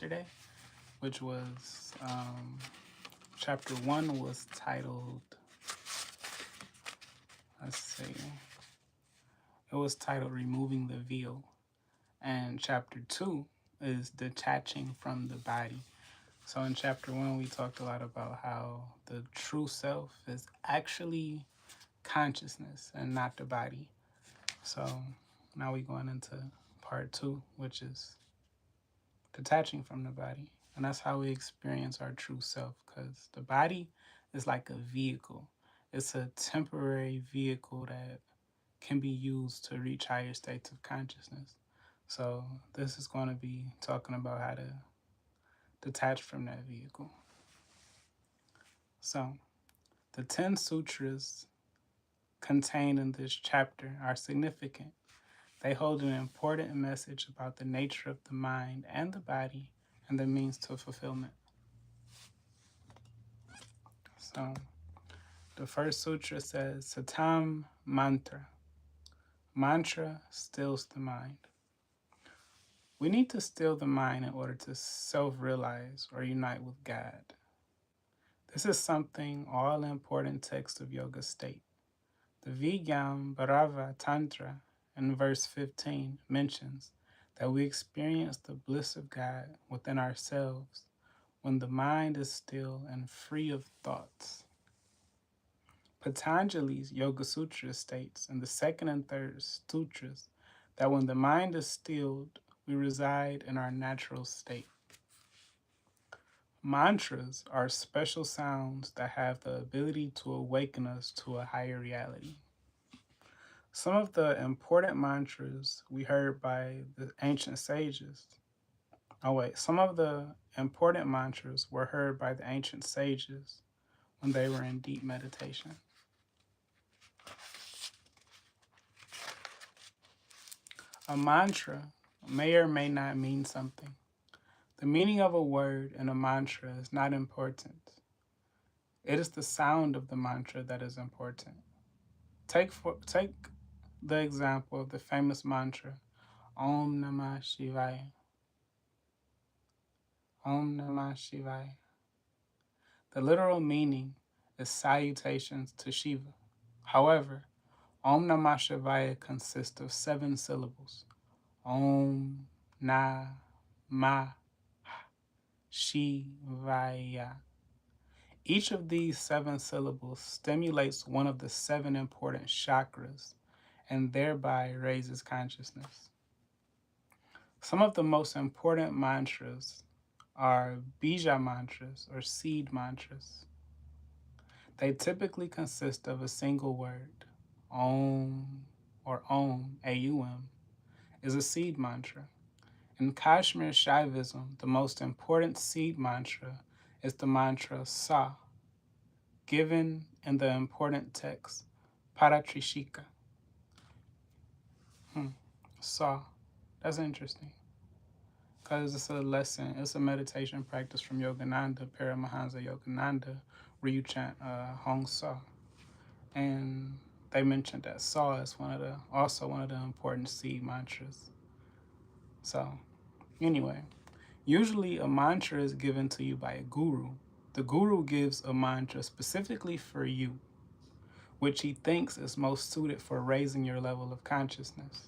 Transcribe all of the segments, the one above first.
yesterday, which was chapter 1 was titled, let's see, it was titled Removing the Veil. And chapter 2 is Detaching from the Body. So in chapter 1, we talked a lot about how the true self is actually consciousness and not the body. So now we're going into part 2, which is detaching from the body. And that's how we experience our true self, because the body is like a vehicle. It's a temporary vehicle that can be used to reach higher states of consciousness. So this is going to be talking about how to detach from that vehicle. So the 10 sutras contained in this chapter are significant. They hold an important message about the nature of the mind and the body and the means to fulfillment. So the first sutra says, Satam Mantra. Mantra stills the mind. We need to still the mind in order to self-realize or unite with God. This is something all important texts of yoga state. The Vigyam Bharava Tantra in verse 15 mentions that we experience the bliss of God within ourselves when the mind is still and free of thoughts. Patanjali's Yoga Sutra states in the second and third sutras that when the mind is stilled, we reside in our natural state. Mantras are special sounds that have the ability to awaken us to a higher reality. Some of the important mantras we heard by the ancient sages. Some of the important mantras were heard by the ancient sages when they were in deep meditation. A mantra may or may not mean something. The meaning of a word in a mantra is not important. It is the sound of the mantra that is important. Take the example of the famous mantra, Om Namah Shivaya. Om Namah Shivaya. The literal meaning is salutations to Shiva. However, Om Namah Shivaya consists of 7 syllables. Om Namah Shivaya. Each of these 7 syllables stimulates one of the 7 important chakras and thereby raises consciousness. Some of the most important mantras are bija mantras or seed mantras. They typically consist of a single word. Om or Om, A-U-M, is a seed mantra. In Kashmir Shaivism, the most important seed mantra is the mantra Sa, given in the important text Paratrishika. Sa, that's interesting, because it's a lesson, it's a meditation practice from Yogananda, Paramahansa Yogananda, where you chant Hong Sa. And they mentioned that Sa is also one of the important seed mantras. So, anyway, usually a mantra is given to you by a guru. The guru gives a mantra specifically for you, which he thinks is most suited for raising your level of consciousness.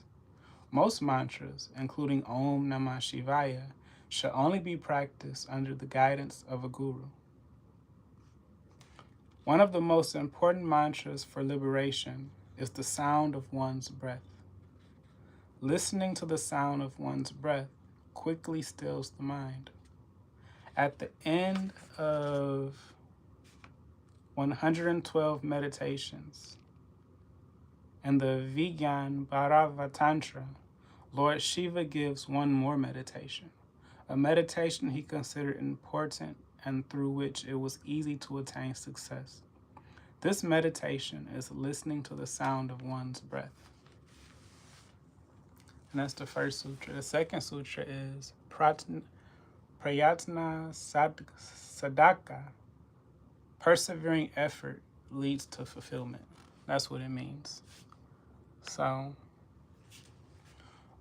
Most mantras, including Om Namah Shivaya, should only be practiced under the guidance of a guru. One of the most important mantras for liberation is the sound of one's breath. Listening to the sound of one's breath quickly stills the mind. At the end of 112 meditations in the Vigyan Bharava Tantra, Lord Shiva gives one more meditation, a meditation he considered important and through which it was easy to attain success. This meditation is listening to the sound of one's breath. And that's the first sutra. The second sutra is Prayatna Sadhaka. Persevering effort leads to fulfillment. That's what it means. So,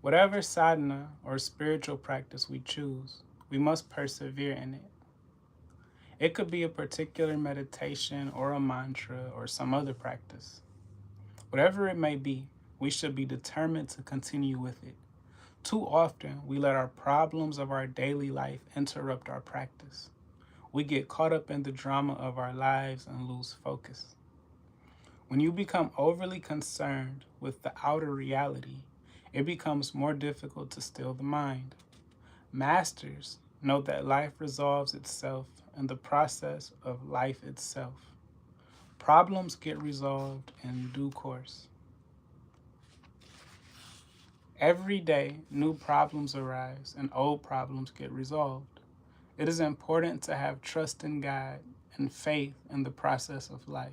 whatever sadhana or spiritual practice we choose, we must persevere in it. It could be a particular meditation or a mantra or some other practice. Whatever it may be, we should be determined to continue with it. Too often, we let our problems of our daily life interrupt our practice. We get caught up in the drama of our lives and lose focus. When you become overly concerned with the outer reality, it becomes more difficult to still the mind. Masters know that life resolves itself in the process of life itself. Problems get resolved in due course. Every day, new problems arise and old problems get resolved. It is important to have trust in God and faith in the process of life.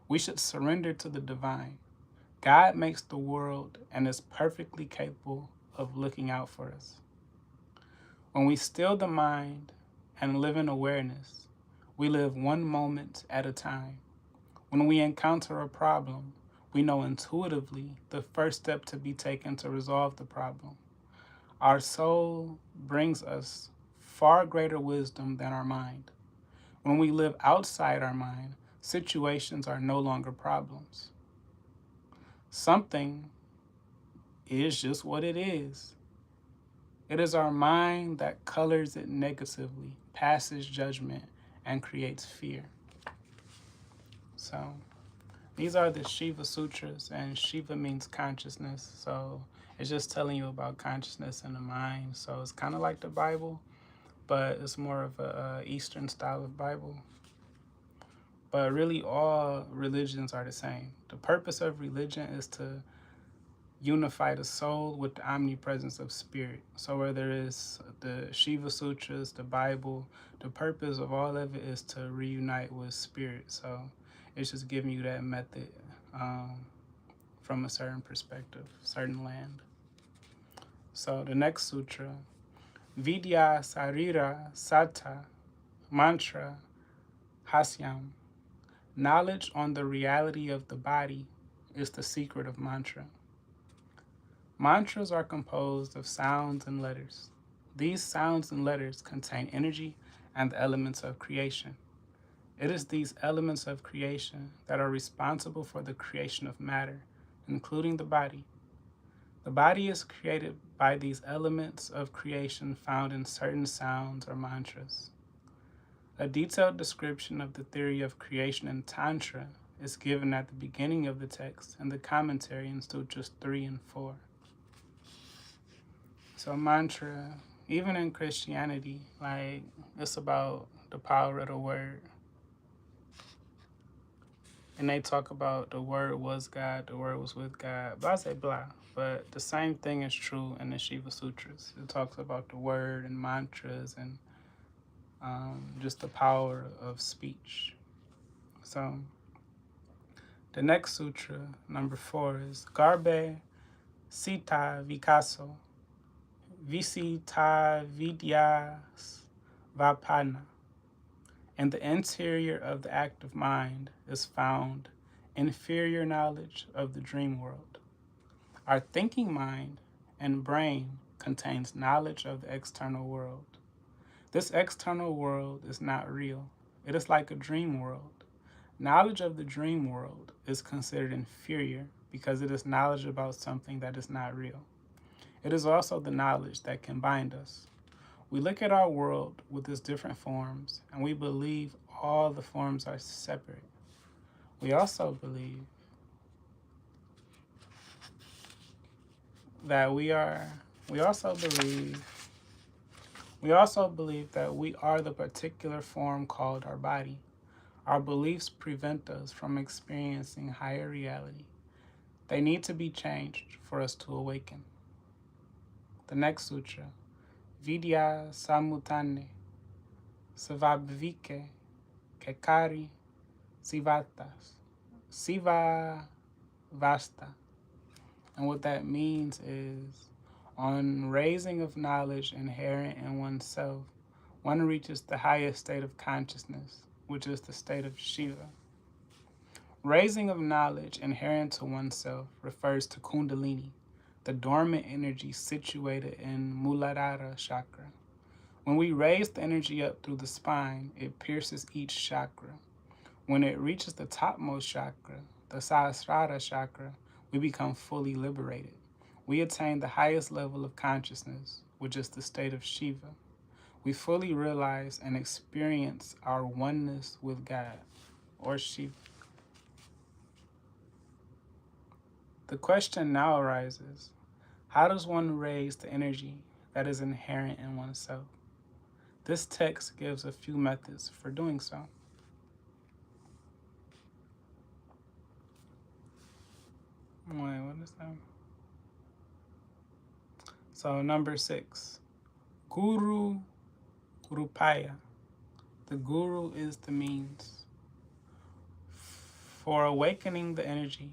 We should surrender to the divine. God makes the world and is perfectly capable of looking out for us. When we still the mind and live in awareness, we live one moment at a time. When we encounter a problem, we know intuitively the first step to be taken to resolve the problem. Our soul brings us far greater wisdom than our mind. When we live outside our mind, situations are no longer problems. Something is just what it is. It is our mind that colors it negatively, passes judgment, and creates fear. So, these are the Shiva Sutras, and Shiva means consciousness. So, it's just telling you about consciousness in the mind. So, it's kind of like the Bible, but it's more of a Eastern style of Bible. But really, all religions are the same. The purpose of religion is to unify the soul with the omnipresence of spirit. So whether it's the Shiva Sutras, the Bible, the purpose of all of it is to reunite with spirit. So it's just giving you that method from a certain perspective, certain land. So the next sutra, Vidya Sarira Sata Mantra Hasyam. Knowledge on the reality of the body is the secret of mantra. Mantras are composed of sounds and letters. These sounds and letters contain energy and the elements of creation. It is these elements of creation that are responsible for the creation of matter, including the body. The body is created by these elements of creation found in certain sounds or mantras. A detailed description of the theory of creation in Tantra is given at the beginning of the text and the commentary in Sutras 3 and 4. So mantra, even in Christianity, like it's about the power of the word. And they talk about the word was God, the word was with God, blah, blah, blah. But the same thing is true in the Shiva Sutras. It talks about the word and mantras and just the power of speech. So the next sutra, number 4, is Garbe Sita Vikaso Visita Vidyas Vapana. In the interior of the active mind is found inferior knowledge of the dream world. Our thinking mind and brain contains knowledge of the external world. This external world is not real. It is like a dream world. Knowledge of the dream world is considered inferior because it is knowledge about something that is not real. It is also the knowledge that can bind us. We look at our world with its different forms, and we believe all the forms are separate. We also believe that we also believe that we are the particular form called our body. Our beliefs prevent us from experiencing higher reality. They need to be changed for us to awaken. The next sutra, Vidya Samutane Savabhike Kekari Sivatas Siva Vasta. And what that means is, on raising of knowledge inherent in oneself, one reaches the highest state of consciousness, which is the state of Shiva. Raising of knowledge inherent to oneself refers to Kundalini, the dormant energy situated in Muladhara chakra. When we raise the energy up through the spine, it pierces each chakra. When it reaches the topmost chakra, the Sahasrara chakra, we become fully liberated. We attain the highest level of consciousness, which is the state of Shiva. We fully realize and experience our oneness with God, or Shiva. The question now arises, how does one raise the energy that is inherent in oneself? This text gives a few methods for doing so. Wait, what is that? So number 6, Guru Rupaya. The Guru is the means for awakening the energy.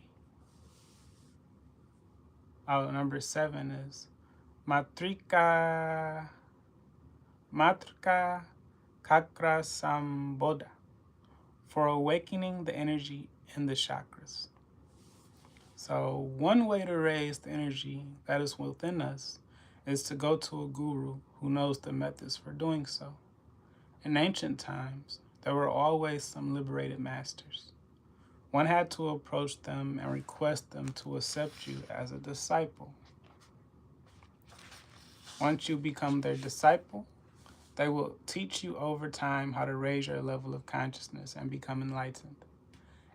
Number 7 is Matrika Kakra Samboda, for awakening the energy in the chakras. So one way to raise the energy that is within us is to go to a guru who knows the methods for doing so. In ancient times, there were always some liberated masters. One had to approach them and request them to accept you as a disciple. Once you become their disciple, they will teach you over time how to raise your level of consciousness and become enlightened.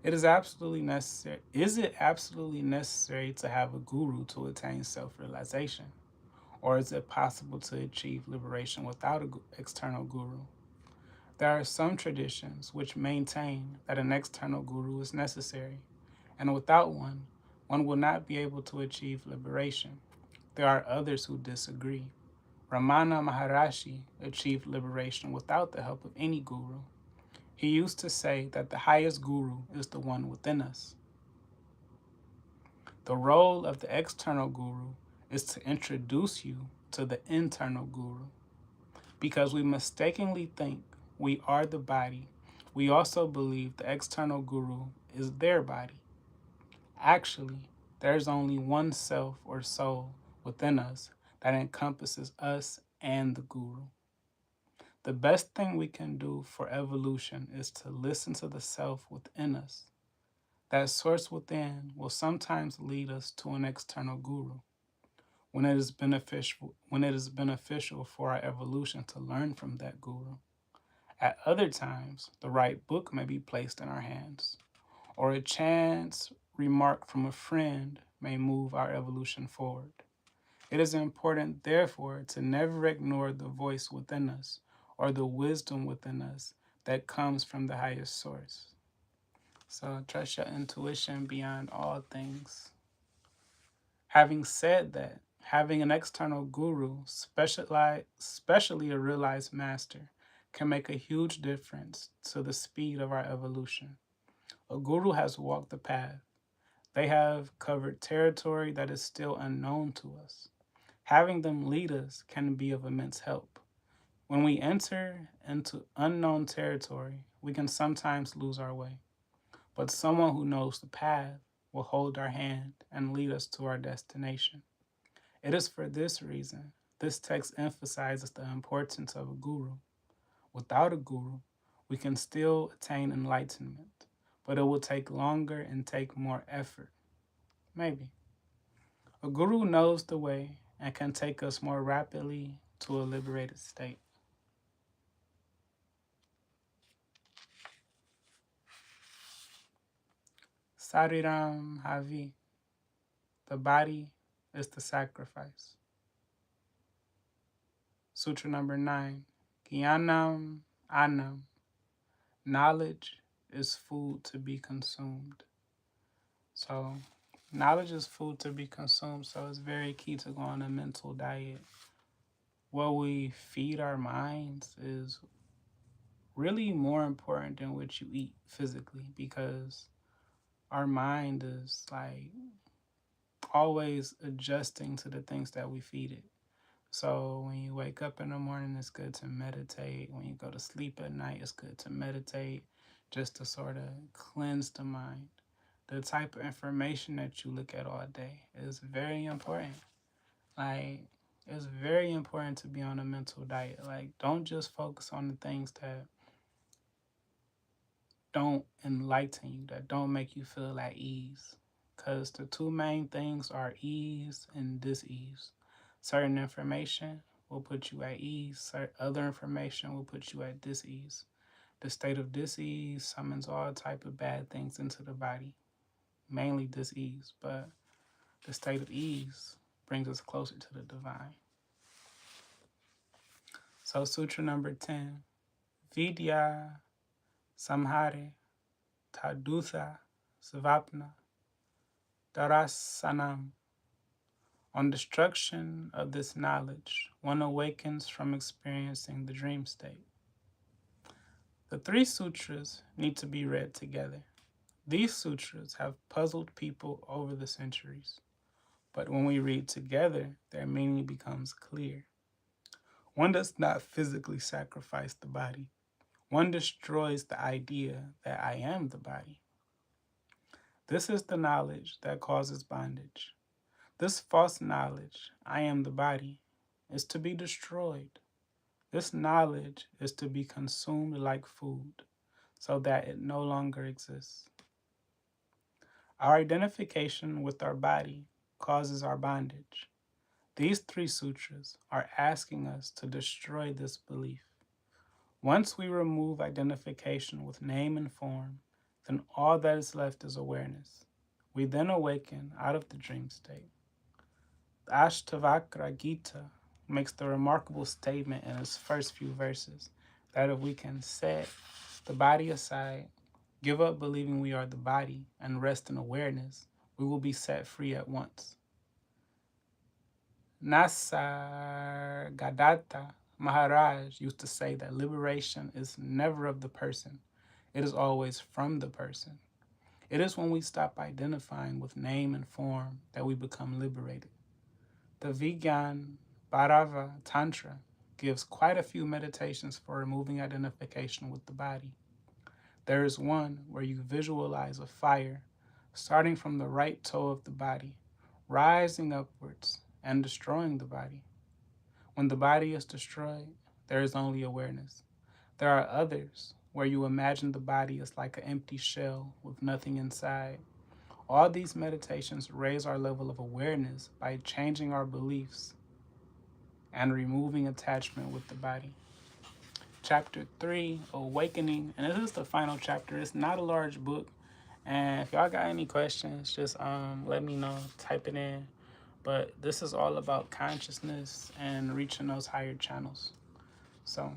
Is it absolutely necessary to have a guru to attain self-realization? Or is it possible to achieve liberation without an external guru? There are some traditions which maintain that an external guru is necessary, and without one will not be able to achieve liberation. There are others who disagree. Ramana Maharshi achieved liberation without the help of any guru. He used to say that the highest guru is the one within us. The role of the external guru is to introduce you to the internal guru. Because we mistakenly think we are the body, we also believe the external guru is their body. Actually, there's only one self or soul within us that encompasses us and the guru. The best thing we can do for evolution is to listen to the self within us. That source within will sometimes lead us to an external guru when it is beneficial for our evolution to learn from that guru. At other times, the right book may be placed in our hands, or a chance remark from a friend may move our evolution forward. It is important, therefore, to never ignore the voice within us or the wisdom within us that comes from the highest source. So trust your intuition beyond all things. Having said that, having an external guru, especially a realized master, can make a huge difference to the speed of our evolution. A guru has walked the path. They have covered territory that is still unknown to us. Having them lead us can be of immense help. When we enter into unknown territory, we can sometimes lose our way. But someone who knows the path will hold our hand and lead us to our destination. It is for this reason this text emphasizes the importance of a guru. Without a guru, we can still attain enlightenment, but it will take longer and take more effort. Maybe. A guru knows the way and can take us more rapidly to a liberated state. Sariram Havi. The body is the sacrifice. Sutra number 9. Gyanam Anam. Knowledge is food to be consumed. So, knowledge is food to be consumed, so it's very key to go on a mental diet. What we feed our minds is really more important than what you eat physically, because our mind is like always adjusting to the things that we feed it. So when you wake up in the morning, it's good to meditate. When you go to sleep at night, it's good to meditate, just to sort of cleanse the mind. The type of information that you look at all day is very important. Like, It's very important to be on a mental diet. Like, don't just focus on the things that don't enlighten you, that don't make you feel at ease. Because the two main things are ease and dis-ease. Certain information will put you at ease, other information will put you at dis-ease. The state of dis-ease summons all type of bad things into the body, mainly dis-ease, but the state of ease brings us closer to the divine. So sutra number 10, Vidya Samhare Tadutha Svapna Darasanam. On destruction of this knowledge, one awakens from experiencing the dream state. The three sutras need to be read together. These sutras have puzzled people over the centuries, but when we read together, their meaning becomes clear. One does not physically sacrifice the body. One destroys the idea that I am the body. This is the knowledge that causes bondage. This false knowledge, I am the body, is to be destroyed. This knowledge is to be consumed like food so that it no longer exists. Our identification with our body causes our bondage. These three sutras are asking us to destroy this belief. Once we remove identification with name and form, then all that is left is awareness. We then awaken out of the dream state. The Ashtavakra Gita makes the remarkable statement in its first few verses that if we can set the body aside, give up believing we are the body, and rest in awareness, we will be set free at once. Nasargadatta Maharaj used to say that liberation is never of the person, it is always from the person. It is when we stop identifying with name and form that we become liberated. The Vigyan Bhairava Tantra gives quite a few meditations for removing identification with the body. There is one where you visualize a fire starting from the right toe of the body, rising upwards and destroying the body. When the body is destroyed, there is only awareness. There are others where you imagine the body as like an empty shell with nothing inside. All these meditations raise our level of awareness by changing our beliefs and removing attachment with the body. Chapter 3, Awakening, and this is the final chapter. It's not a large book, and if y'all got any questions, just let me know, type it in. But this is all about consciousness and reaching those higher channels. So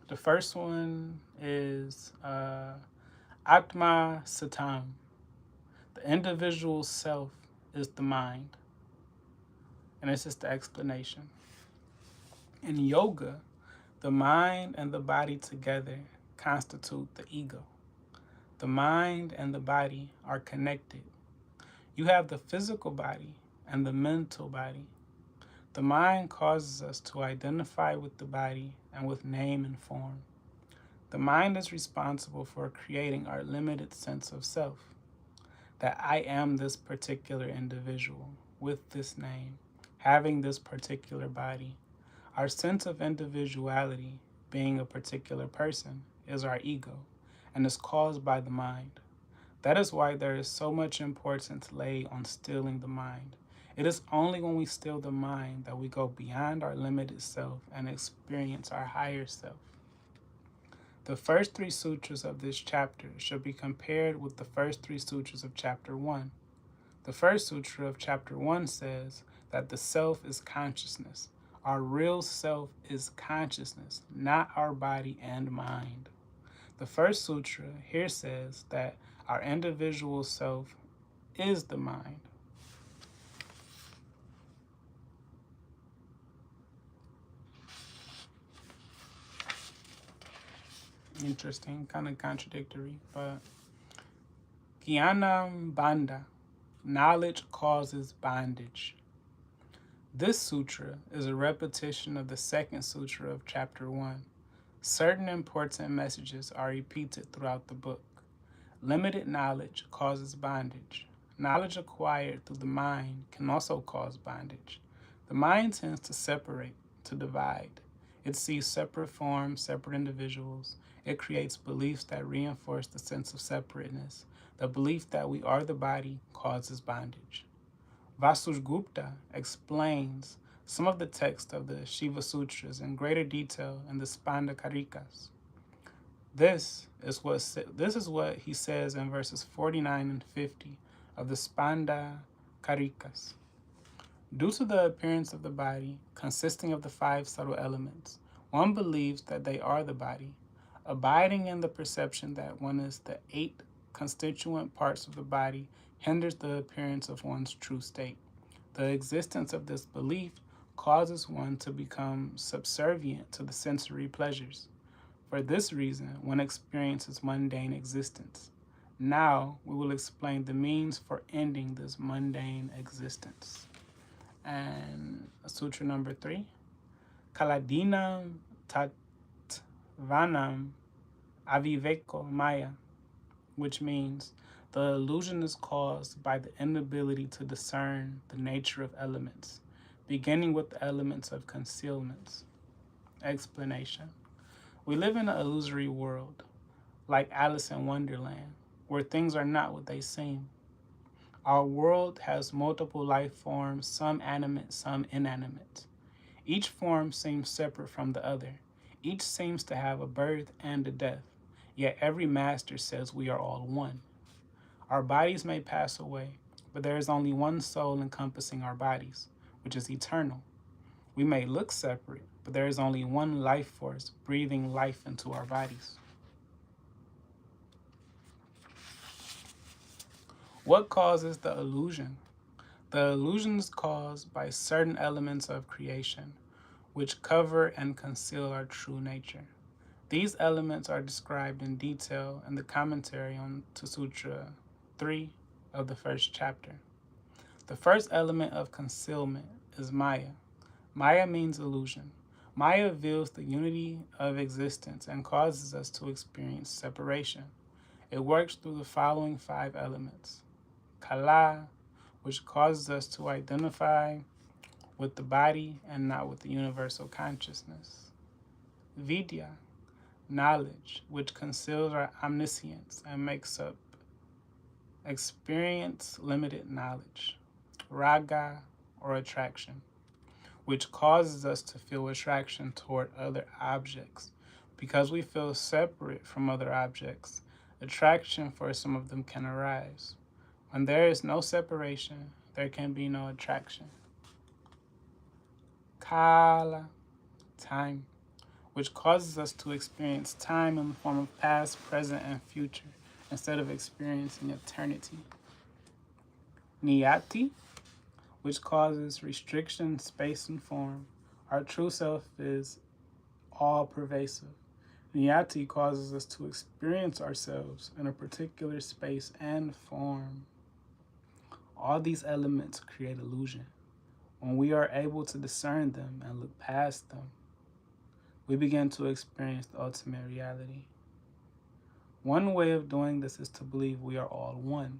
the first one is Atma Satam. The individual self is the mind. And this is the explanation. In yoga, the mind and the body together constitute the ego. The mind and the body are connected. You have the physical body and the mental body. The mind causes us to identify with the body and with name and form. The mind is responsible for creating our limited sense of self, that I am this particular individual with this name, having this particular body. Our sense of individuality, being a particular person, is our ego and is caused by the mind. That is why there is so much importance laid on stilling the mind. It is only when we still the mind that we go beyond our limited self and experience our higher self. The first three sutras of this chapter should be compared with the first three sutras of chapter 1. The first sutra of chapter 1 says that the self is consciousness. Our real self is consciousness, not our body and mind. The first sutra here says that our individual self is the mind. Interesting, kind of contradictory, but Jnanam Bandha, knowledge causes bondage. This sutra is a repetition of the second sutra of chapter 1. Certain important messages are repeated throughout the book. Limited knowledge causes bondage. Knowledge acquired through the mind can also cause bondage. The mind tends to separate, to divide. It sees separate forms, separate individuals. It creates beliefs that reinforce the sense of separateness. The belief that we are the body causes bondage. Vasugupta explains some of the text of the Shiva Sutras in greater detail in the Spanda Karikas. This is what he says in verses 49 and 50 of the Spanda Karikas. Due to the appearance of the body, consisting of the 5 subtle elements, one believes that they are the body, abiding in the perception that one is the 8 constituent parts of the body hinders the appearance of one's true state. The existence of this belief causes one to become subservient to the sensory pleasures. For this reason, one experiences mundane existence. Now, we will explain the means for ending this mundane existence. And sutra number 3, Kaladinam Tatvanam Aviveko Maya, which means the illusion is caused by the inability to discern the nature of elements, beginning with the elements of concealments. Explanation. We live in an illusory world, like Alice in Wonderland, where things are not what they seem. Our world has multiple life forms, some animate, some inanimate. Each form seems separate from the other. Each seems to have a birth and a death, yet every master says we are all one. Our bodies may pass away, but there is only one soul encompassing our bodies, which is eternal. We may look separate, but there is only one life force breathing life into our bodies. What causes the illusion? The illusion is caused by certain elements of creation, which cover and conceal our true nature. These elements are described in detail in the commentary on to Sutra 3 of the first chapter. The first element of concealment is Maya. Maya means illusion. Maya veils the unity of existence and causes us to experience separation. It works through the following 5 elements. Kala, which causes us to identify with the body and not with the universal consciousness. Vidya, knowledge, which conceals our omniscience and makes up experience-limited knowledge. Raga, or attraction, which causes us to feel attraction toward other objects. Because we feel separate from other objects, attraction for some of them can arise. When there is no separation, there can be no attraction. Kala, time, which causes us to experience time in the form of past, present, and future, instead of experiencing eternity. Niyati, which causes restriction, space, and form. Our true self is all-pervasive. Niyati causes us to experience ourselves in a particular space and form. All these elements create illusion. When we are able to discern them and look past them, we begin to experience the ultimate reality. One way of doing this is to believe we are all one,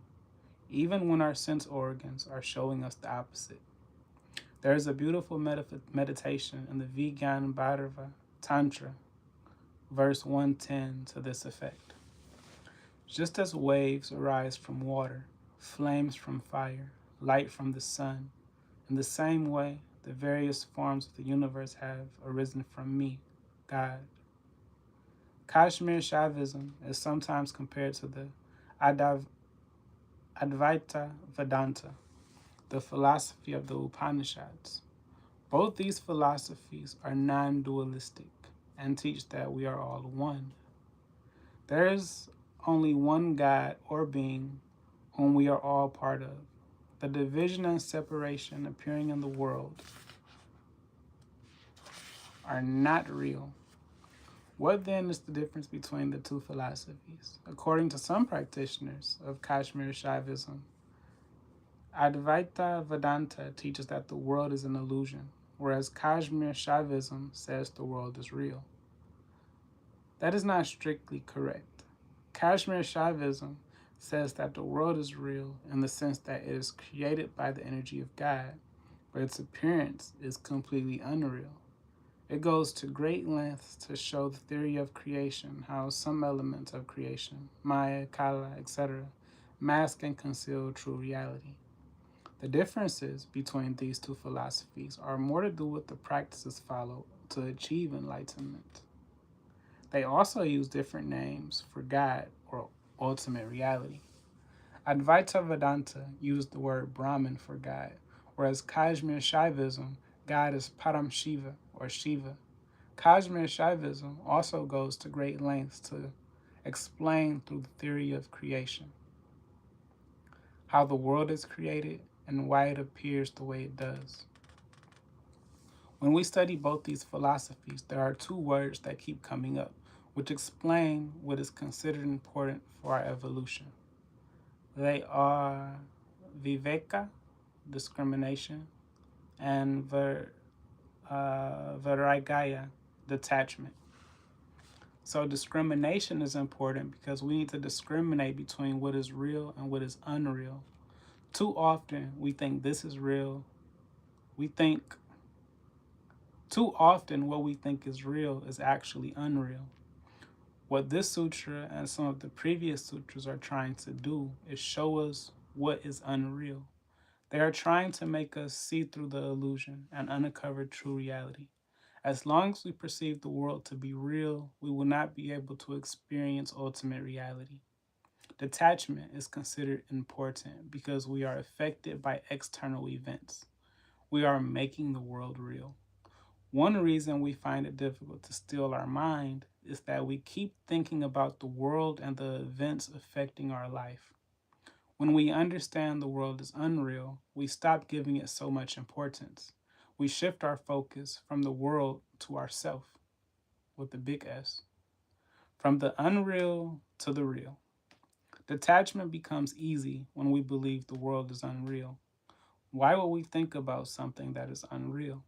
even when our sense organs are showing us the opposite. There is a beautiful meditation in the Vijnana Bhairava Tantra, verse 110, to this effect. Just as waves arise from water, flames from fire, light from the sun, in the same way, the various forms of the universe have arisen from me, God. Kashmir Shaivism is sometimes compared to the Advaita Vedanta, the philosophy of the Upanishads. Both these philosophies are non-dualistic and teach that we are all one. There is only one God or being whom we are all part of. The division and separation appearing in the world are not real. What then is the difference between the two philosophies? According to some practitioners of Kashmir Shaivism, Advaita Vedanta teaches that the world is an illusion, whereas Kashmir Shaivism says the world is real. That is not strictly correct. Kashmir Shaivism says that the world is real in the sense that it is created by the energy of God, but its appearance is completely unreal. It goes to great lengths to show the theory of creation, how some elements of creation, Maya, Kala, etc., mask and conceal true reality. The differences between these two philosophies are more to do with the practices followed to achieve enlightenment. They also use different names for God or ultimate reality. Advaita Vedanta used the word Brahman for God, whereas Kashmir Shaivism, God is Param Shiva or Shiva. Kashmir Shaivism also goes to great lengths to explain through the theory of creation how the world is created and why it appears the way it does. When we study both these philosophies, there are two words that keep coming up, which explain what is considered important for our evolution. They are viveka, discrimination, and vairagya, detachment. So discrimination is important because we need to discriminate between what is real and what is unreal. Too often we think this is real. We think Too often what we think is real is actually unreal. What this sutra and some of the previous sutras are trying to do is show us what is unreal. They are trying to make us see through the illusion and uncover true reality. As long as we perceive the world to be real, we will not be able to experience ultimate reality. Detachment is considered important because we are affected by external events. We are making the world real. One reason we find it difficult to still our mind is that we keep thinking about the world and the events affecting our life. When we understand the world is unreal, we stop giving it so much importance. We shift our focus from the world to ourself, with the big S, from the unreal to the real. Detachment becomes easy when we believe the world is unreal. Why would we think about something that is unreal?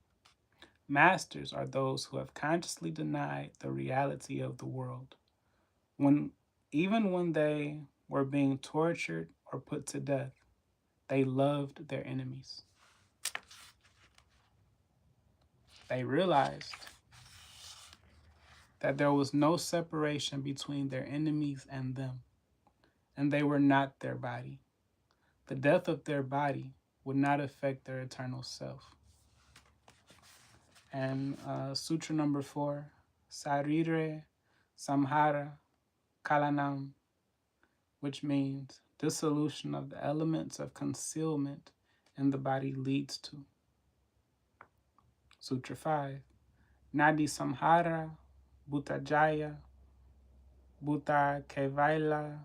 Masters are those who have consciously denied the reality of the world. When, Even when they were being tortured or put to death, they loved their enemies. They realized that there was no separation between their enemies and them, and they were not their body. The death of their body would not affect their eternal self. And Sutra number 4, Sarire Samhara Kalanam, which means dissolution of the elements of concealment in the body leads to. Sutra 5, Nadi Samhara Bhutajaya Bhuta Kevaila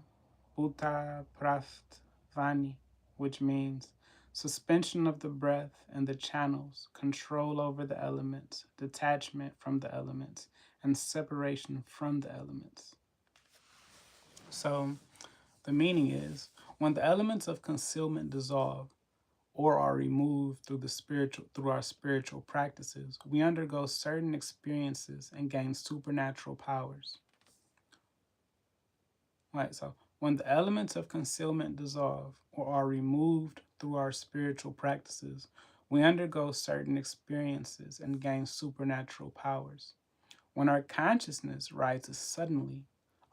Bhuta Prastvani, which means suspension of the breath and the channels, control over the elements, detachment from the elements, and separation from the elements. So the meaning is when the elements of concealment dissolve or are removed through our spiritual practices, we undergo certain experiences and gain supernatural powers. Right, so when the elements of concealment dissolve or are removed through our spiritual practices, we undergo certain experiences and gain supernatural powers. When our consciousness rises suddenly,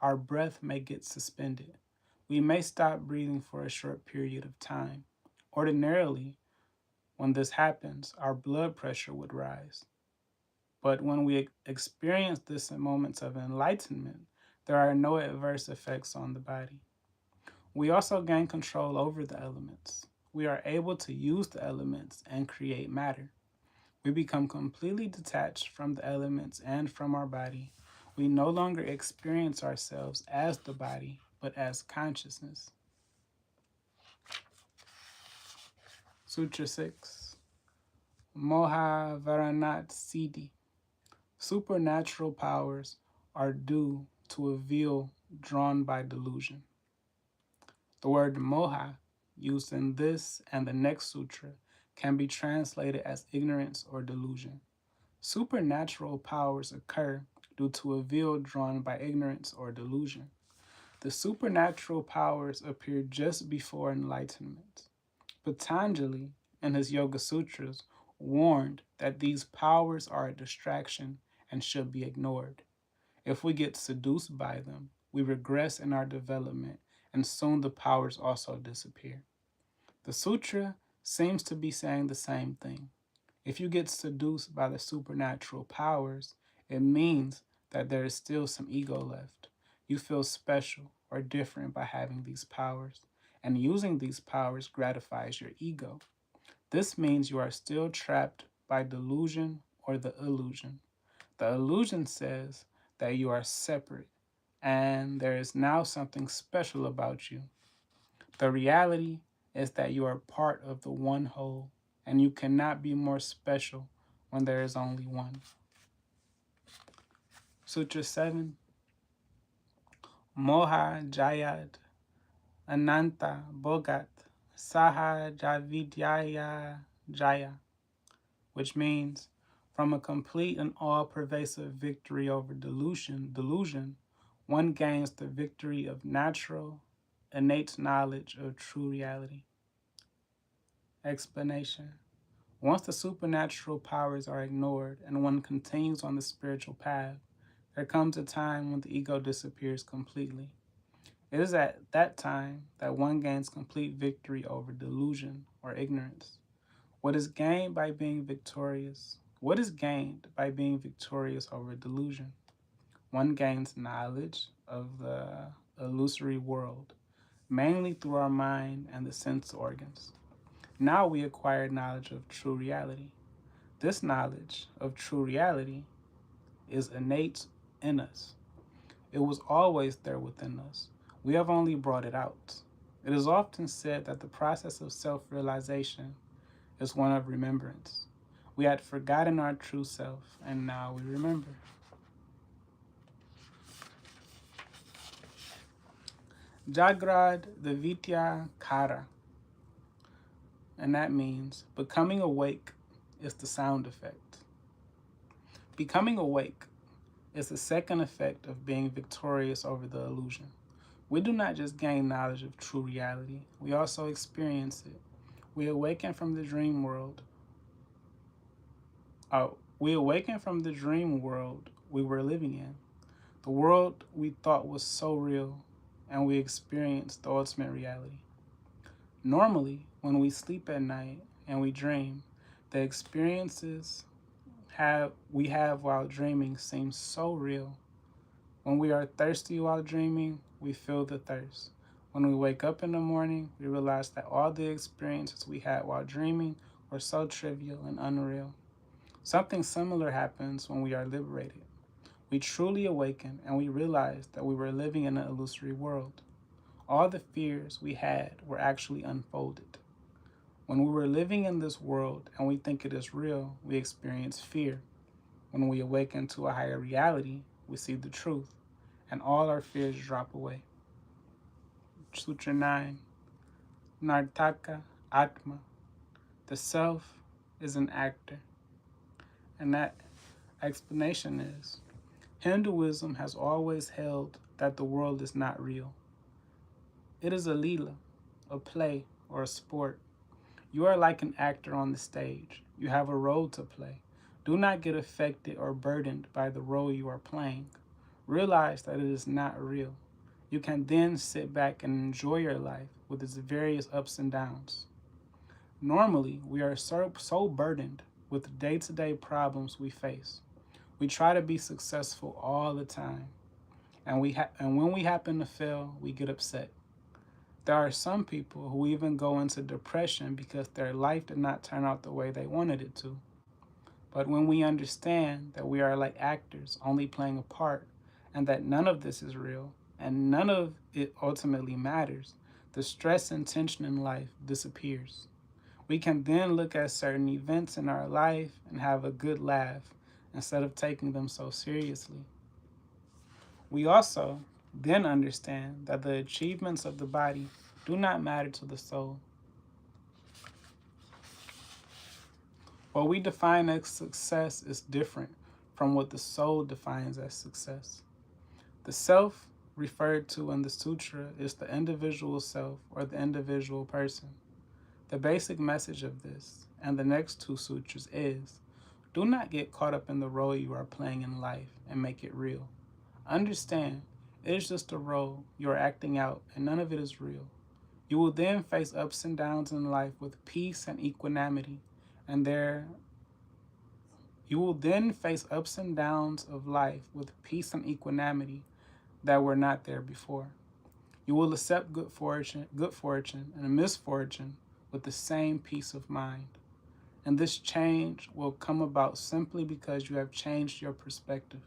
our breath may get suspended. We may stop breathing for a short period of time. Ordinarily, when this happens, our blood pressure would rise. But when we experience this in moments of enlightenment, there are no adverse effects on the body. We also gain control over the elements. We are able to use the elements and create matter. We become completely detached from the elements and from our body. We no longer experience ourselves as the body, but as consciousness. Sutra 6, Moha Varanat Siddhi. Supernatural powers are due to a veil drawn by delusion. The word moha, used in this and the next sutra, can be translated as ignorance or delusion. Supernatural powers occur due to a veil drawn by ignorance or delusion. The supernatural powers appear just before enlightenment. Patanjali, in his Yoga Sutras, warned that these powers are a distraction and should be ignored. If we get seduced by them, we regress in our development, and soon the powers also disappear. The sutra seems to be saying the same thing. If you get seduced by the supernatural powers, it means that there is still some ego left. You feel special or different by having these powers, and using these powers gratifies your ego. This means you are still trapped by delusion or the illusion. The illusion says that you are separate and there is now something special about you. The reality is that you are part of the one whole, and you cannot be more special when there is only one. Sutra 7. Moha Jayad Ananta Bogat Saha Javidyaya Jaya, which means from a complete and all-pervasive victory over delusion, one gains the victory of natural, innate knowledge of true reality. Explanation. Once the supernatural powers are ignored and one continues on the spiritual path, there comes a time when the ego disappears completely. It is at that time that one gains complete victory over delusion or ignorance. What is gained by being victorious? What is gained by being victorious over delusion? One gains knowledge of the illusory world, mainly through our mind and the sense organs. Now we acquire knowledge of true reality. This knowledge of true reality is innate in us. It was always there within us. We have only brought it out. It is often said that the process of self-realization is one of remembrance. We had forgotten our true self, and now we remember. Jagrad the Vitya Kara, and that means becoming awake is the sound effect. Becoming awake is the second effect of being victorious over the illusion. We do not just gain knowledge of true reality, we also experience it. We awaken from the dream world. We awaken from the dream world we were living in. The world we thought was so real, and we experience the ultimate reality. Normally, when we sleep at night and we dream, the experiences we have while dreaming seem so real. When we are thirsty while dreaming, we feel the thirst. When we wake up in the morning, we realize that all the experiences we had while dreaming were so trivial and unreal. Something similar happens when we are liberated. We truly awaken and we realize that we were living in an illusory world. All the fears we had were actually unfolded. When we were living in this world and we think it is real, we experience fear. When we awaken to a higher reality, we see the truth, and all our fears drop away. Sutra 9. Nartaka Atma. The self is an actor. And that explanation is, Hinduism has always held that the world is not real. It is a lila, a play, or a sport. You are like an actor on the stage. You have a role to play. Do not get affected or burdened by the role you are playing. Realize that it is not real. You can then sit back and enjoy your life with its various ups and downs. Normally, we are so burdened with day-to-day problems we face. We try to be successful all the time, and when we happen to fail, we get upset. There are some people who even go into depression because their life did not turn out the way they wanted it to. But when we understand that we are like actors only playing a part, and that none of this is real, and none of it ultimately matters, the stress and tension in life disappears. We can then look at certain events in our life and have a good laugh instead of taking them so seriously. We also then understand that the achievements of the body do not matter to the soul. What we define as success is different from what the soul defines as success. The self referred to in the sutra is the individual self or the individual person. The basic message of this and the next two sutras is, do not get caught up in the role you are playing in life and make it real. Understand, it is just a role you are acting out and none of it is real. You will then face ups and downs in life with peace and equanimity, and you will then face ups and downs of life with peace and equanimity that were not there before. You will accept good fortune and misfortune with the same peace of mind. And this change will come about simply because you have changed your perspective.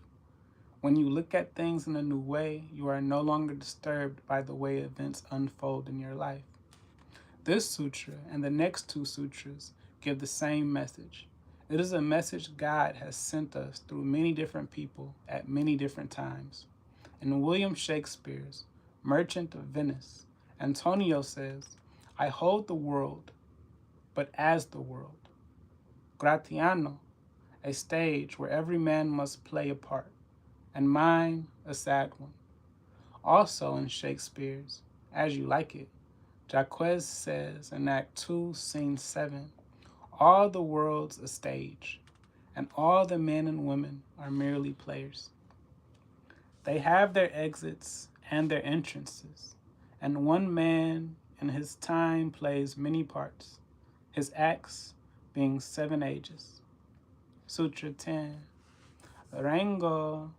When you look at things in a new way, you are no longer disturbed by the way events unfold in your life. This sutra and the next two sutras give the same message. It is a message God has sent us through many different people at many different times. In William Shakespeare's Merchant of Venice, Antonio says, I hold the world, but as the world. Gratiano, a stage where every man must play a part, and mine a sad one. Also in Shakespeare's As You Like It, Jacques says in Act 2, Scene 7, all the world's a stage, and all the men and women are merely players. They have their exits and their entrances, and one man in his time plays many parts, his acts being 7 ages. Sutra 10, Rango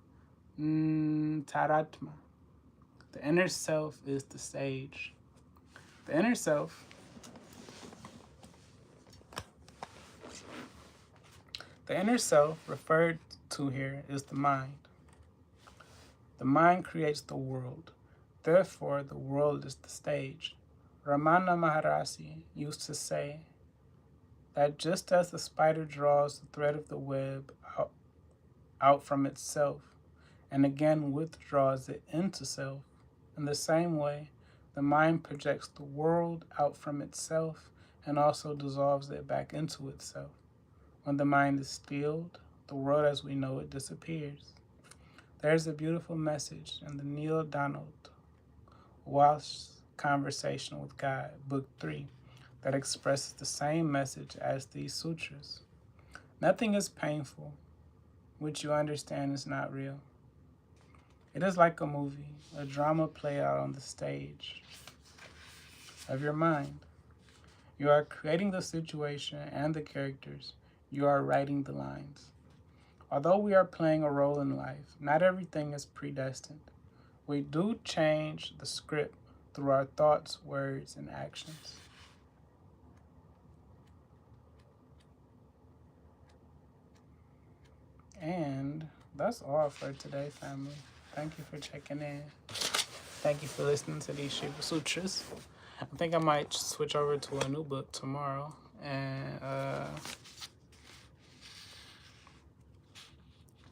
Taratma. The inner self is the stage. The inner self referred to here is the mind. The mind creates the world. Therefore, the world is the stage. Ramana Maharshi used to say that just as the spider draws the thread of the web out from itself and again withdraws it into self, in the same way, the mind projects the world out from itself and also dissolves it back into itself. When the mind is stilled, the world as we know it disappears. There is a beautiful message in the Neil Donald Walsh Conversation with God, Book 3, that expresses the same message as these sutras. Nothing is painful, which you understand is not real. It is like a movie, a drama play out on the stage of your mind. You are creating the situation and the characters. You are writing the lines. Although we are playing a role in life, not everything is predestined. We do change the script through our thoughts, words, and actions. And that's all for today, family. Thank you for checking in. Thank you for listening to these Shiva Sutras. I think I might switch over to a new book tomorrow and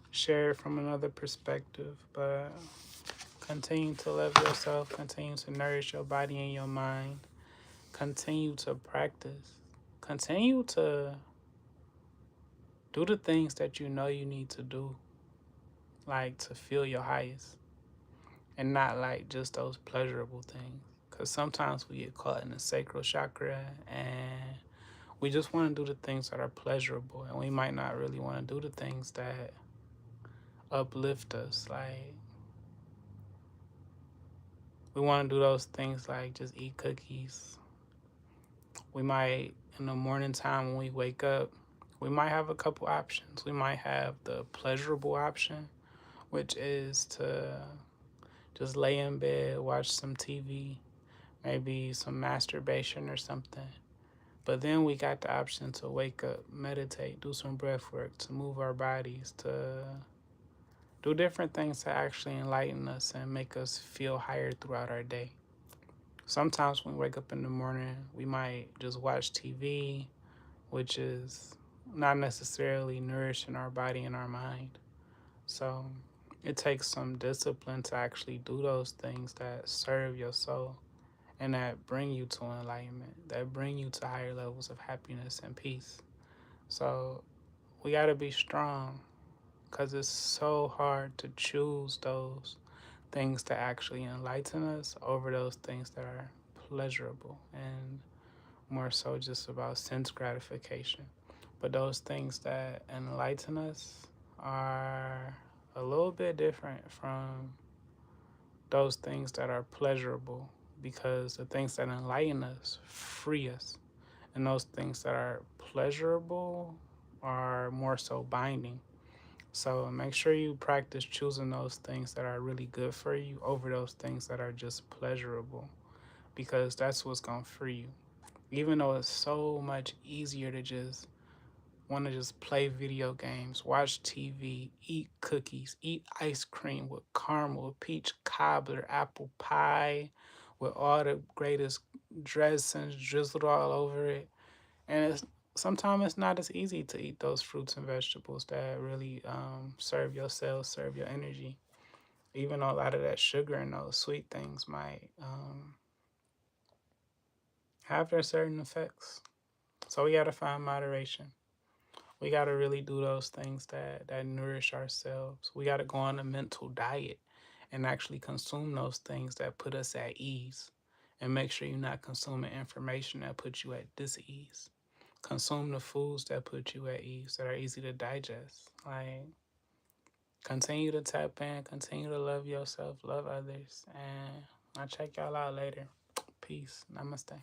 share from another perspective. But continue to love yourself. Continue to nourish your body and your mind. Continue to practice. Continue to do the things that you know you need to do, like to feel your highest, and not like just those pleasurable things. Because sometimes we get caught in the sacral chakra and we just want to do the things that are pleasurable, and we might not really want to do the things that uplift us. Like, we want to do those things like just eat cookies. We might, in the morning time when we wake up, we might have a couple options. We might have the pleasurable option, which is to just lay in bed, watch some TV, maybe some masturbation or something. But then we got the option to wake up, meditate, do some breath work, to move our bodies, to do different things to actually enlighten us and make us feel higher throughout our day. Sometimes when we wake up in the morning, we might just watch TV, which is not necessarily nourishing our body and our mind. So it takes some discipline to actually do those things that serve your soul and that bring you to enlightenment, that bring you to higher levels of happiness and peace. So we got to be strong, because it's so hard to choose those things that actually enlighten us over those things that are pleasurable. And more so just about sense gratification. But those things that enlighten us are a little bit different from those things that are pleasurable, because the things that enlighten us free us, and those things that are pleasurable are more so binding. So make sure you practice choosing those things that are really good for you over those things that are just pleasurable, because that's what's going to free you. Even though it's so much easier to just want to just play video games, watch TV, eat cookies, eat ice cream with caramel, peach cobbler, apple pie with all the greatest dressings drizzled all over it. And sometimes it's not as easy to eat those fruits and vegetables that really serve your cells, serve your energy. Even though a lot of that sugar and those sweet things might have their certain effects. So we got to find moderation. We got to really do those things that nourish ourselves. We got to go on a mental diet and actually consume those things that put us at ease. And make sure you're not consuming information that puts you at dis-ease. Consume the foods that put you at ease, that are easy to digest. Like, continue to tap in, continue to love yourself, love others. And I'll check y'all out later. Peace. Namaste.